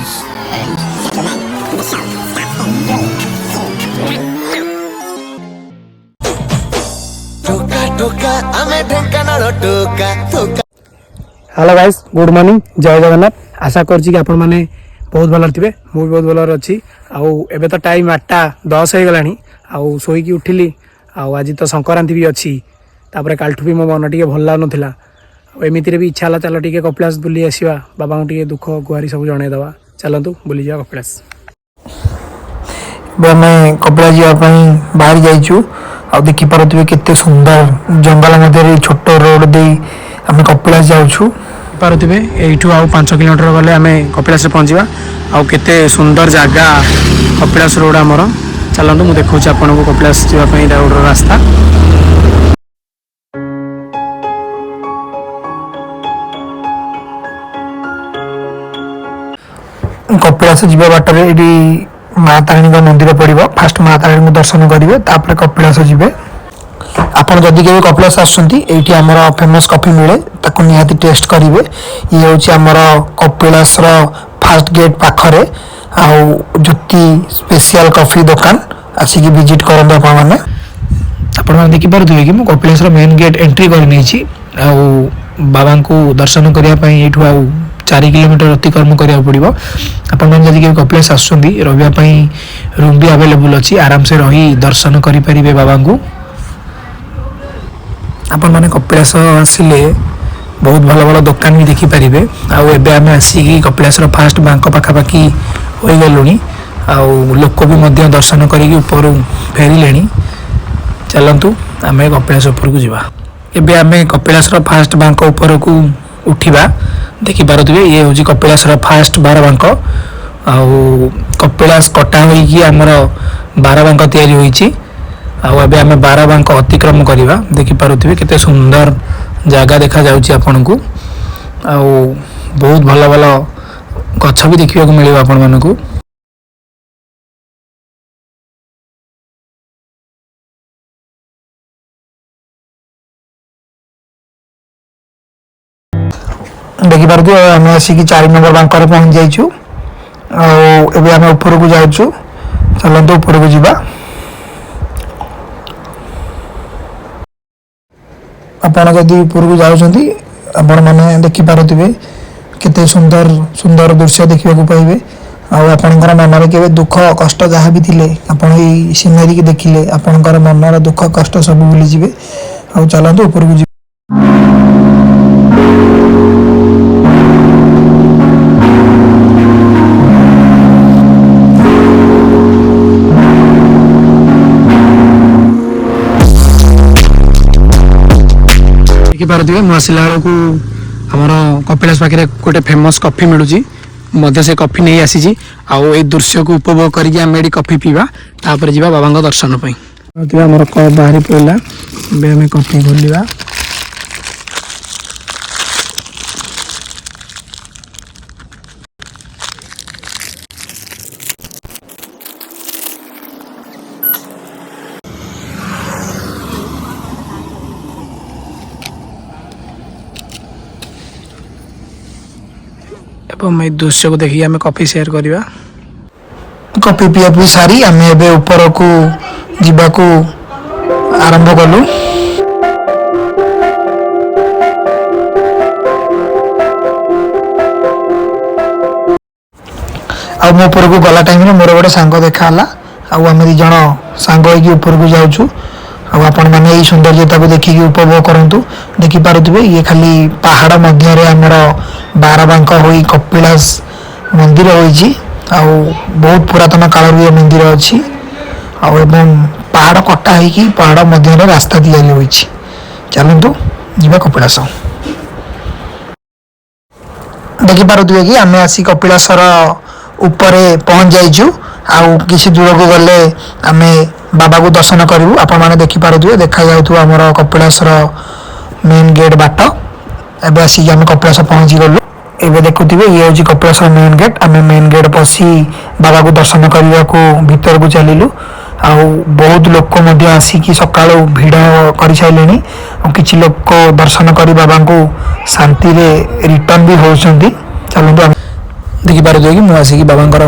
ladies and gentlemen, the show hello guys good morning जय जगन्नाथ आशा कर आपण मैंने बहुत भल थे मुझे बहुत भल अच्छी आबे तो टाइम 8:10 हो गलानी आउ शोईकी उठिली आज तो संक्रांति भी अच्छी तापर कालठू भी मो मन टे भल लगुला एमती भी इच्छा चल टे कपिलास बुली आसवा बाबा को टे दुख गुहारी सब जनईदे चलतु बुली जा कपिलास कपिला जावाई बाहर जाइचु आ देखि पारुथिबे केते सुंदर जंगल मध्य छोट रोड दे आम कपिलास जाऊँ पारुथिबे एठू आउ 5 किलोमीटर गले आम कपिलास पहुँचवा आउ केते सुंदर जगह कपिलास रोड आमर चलतु मुझे देखा आपन को कपिलास जावाई रोड रास्ता कपिलास जीवा बाटर ये माँ तारिणी मंदिर पड़ो फास्ट माँ तारिणी दर्शन करेंगे तापर कपिलास जीवे आपड़ जदि के कपिलास आसुँच आमर फेमस कॉफी मिले ताको निहाती टेस्ट करेंगे ये हूँ आमर कपिलास फास्ट गेट पाखरे ज्योति स्पेशल कॉफी दुकान आसिक विजिट करते आपने देखिपे कि मुझे कपिलास मेन गेट एंट्री कर बाबा को दर्शन करने ये 4 किलोमीटर अतिक्रम करा पड़ो आपण जब कपिलास आसुँच रही रूम भी अवेलेबल अच्छी आराम से रही दर्शन करें बाबा को आपण मैंने कपिलास आसिले बहुत भल भल दुकान भी देखिपारे आम आसिक कपिलास फास्ट बांक पाखापाखि हो गलु लोक भी दर्शन करके ऊपर फेरिले चलतु आम कपिलास उपरकू जावा एबे आम कपिलास फास्ट बांक ऊपर को उठा देखिपे ये हूँ कपिलास फास्ट 12 बांक कपिलास कटा होमर 12 बांक या आम 12 बांक अतिक्रम करवा देखिपे केते सुंदर जगह देखा जाउची आपन को बहुत भल भल गछ भी देखा मिले आपण मानकू देखिपे आम आसिक 4 नंबर बांकर पहुँच जाइचु आम ऊपर को जाऊँ चलते ऊपर को जावा आपड़ जदि ऊपर को जाऊँगी आपण मैंने देखिपे केते सुंदर सुंदर दृश्य देखा पाइबे आपणकर मनर के दुख कष्ट जहाँ भी थिले आपण ये सीनेरी की देखिले आपणकर मनर दुख कष्ट सब भूलीजे आ चलते ऊपर को देखिपे मुझे को आमर कपिलास पाखे गोटे फेमस कॉफी मिलूँ से कॉफी नहीं आसी आई दृश्य को उपभोग करके कॉफी पीवा तापर जा बाबा दर्शन आमर कप बाहरी पड़ा आम कॉफी खोलिया दृश्य को देखिए आम कॉफी शेयर करवा कॉफी पिया पी सारी आम एबे ऊपर को जीवा को आरंभ कलु आम ऊपर को गला टाइम मोर गोटे सांग देखा आम 2 जन सांग ऊपर को जाऊँ आपण मैंने यही सौंदर्यता को देखिक उपभोग करूँ देखिपे ये खाली पहाड़ मध्य आमर 12 बांक हो कपिलास मंदिर होइछि बहुत पुरातन काल ये मंदिर अच्छी पहाड़ कटा होगी पहाड़ मध्य रास्ता तैयारी होइछि चलतु जीवा कपिलास देखिपे कि आम आसी कपिलास ऊपर पहुँच जाइचु किसी दूर को गले आम बाबा को दर्शन करूँ आपण मैंने देखिपे देखा जाऊ आमर कपिलास मेन गेट बाट एवं आसिक आम कपिलास पहुँची गलु एवं देखुए ये हूँ कपिलास मेन गेट आम मेन गेट पशि बाबा को दर्शन करने को भीतर को चलू बहुत लोक आसिक सका भिड़ कर सारे किसी लोक दर्शन कर बाबा को शांति रिटर्न भी होती चलते ଦେଖିପାରୁଥିବେ कि ମୁଁ ଆସିକି ବାବାଙ୍କର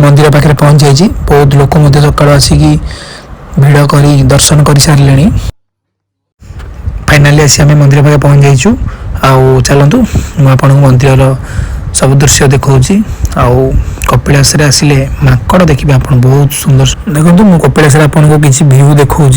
ମନ୍ଦିର ପାଖରେ ପହଞ୍ଚି ଯାଇଛି। ବହୁତ ଲୋକ ମଧ୍ୟ ସକାଳୁ ଆସିକି ଭିଡ଼ କରି ଦର୍ଶନ କରିସାରିଲେଣି। फाइनाली आसी आम मंदिर पाखे पहुँच जाइछु। आउ चलतु मुझे आपको मंदिर सब दृश्य देखा आउ कपिलास आसिले माकड़ देखिए आप बहुत सुंदर देखो मु कपिलास आपको किसी व्यू देखा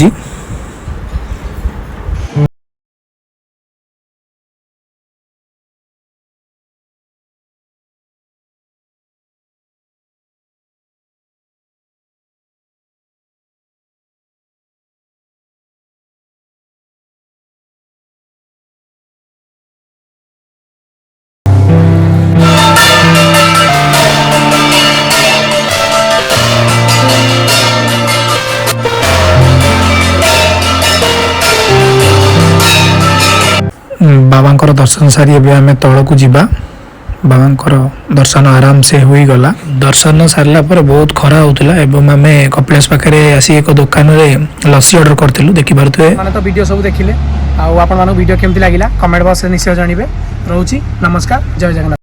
बाबांकर दर्शन सारी आम तौक जावा। बाबांकर दर्शन आराम से हो गला। दर्शन सारा पर बहुत खरा होता एवं आम कपिलास पाखे आसी एक दुकान में लस्सी ऑर्डर करूँ देखिपे मैंने तो वीडियो सब देखिले। आपको वीडियो केमती लगे कमेंट बॉक्स में निश्चय जानवे। रोची नमस्कार, जय जगन्नाथ।